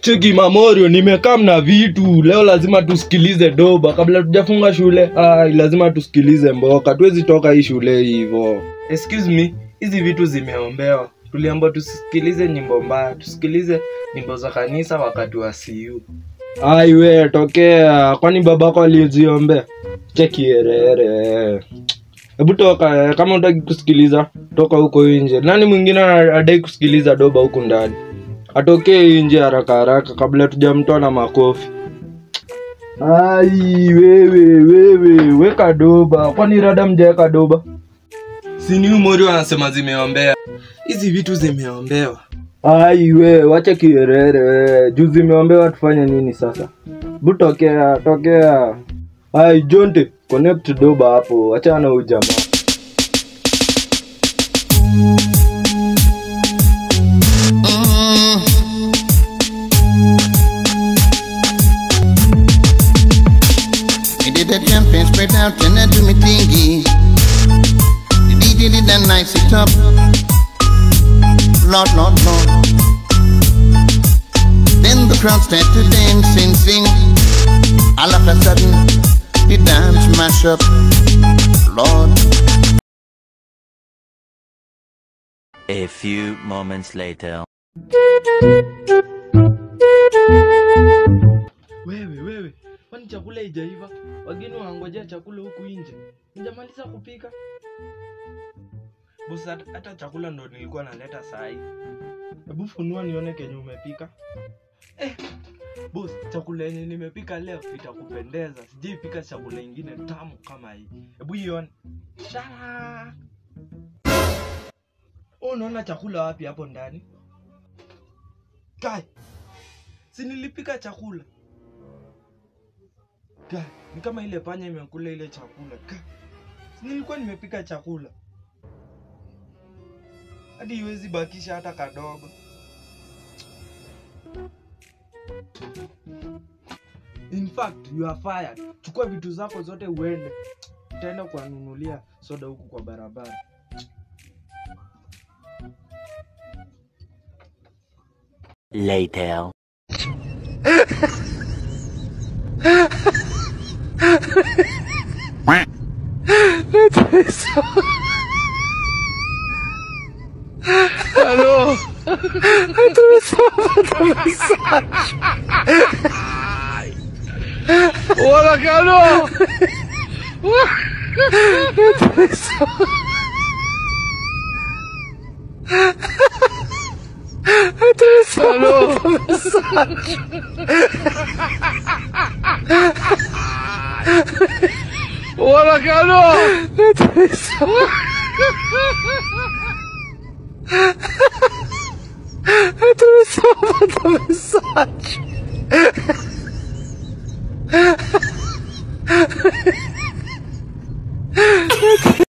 Cheki Mamorio, nimekaa na vitu. Leo lazima tusikilize doba kabla tujafunga shule. Lazima tusikilize mboka. Tuwezi toka hii shule hivyo. Excuse me, hizi vitu zimeombewa. Tuliambiwa tusikilize nyimbo mbaya, tusikilize nyimbo za kanisa wakati wa CU. Wewe tokea, kwani babako aliziombea? Cheki erere. Hebu toka, kama unataka kusikiliza, toka huko nje. Nani mwingine anadai kusikiliza doba huko ndani? Atokee nje haraka kabla tujamtoa na makofi. Wewe weka doba. Kwani rada mjaweka doba? Si ni Morio anasema zimeombea. Hizi vitu zimeombewa. Wewe wacha kierere. Juu zimeombewa tufanye nini sasa? Tokea. Jonte, connect doba hapo. Acha na ujamaa. The champagne spread out and I do me thingy. The DJ did that nice it up. Lord. Then the crowd started to dance and sing. All of a sudden, the dance mash up. Lord. A few moments later. Wewe. Kwani chakula haijaiva? Wageni waangojea chakula huku nje. Nijamaliza kupika. Boss, hata chakula ndo nilikuwa naleta saa hii. Hebu funua nione kenye umepika. Boss, chakula yenye nimepika leo itakupendeza. Sijaipika chakula kingine tamu kama hii. Hebu ione. Unaona chakula wapi hapo ndani? Kai. Si nilipika chakula. Ni kama ile panya imekula ile chakula. Nilikuwa nimepika chakula. Hadi iwezi bakisha hata kadogo. In fact, you are fired. Chukua vitu zako zote uende. Utaenda kuanunulia soda huku kwa barabara. Later. Aló. Hola, Carlos. Hola, Carlos.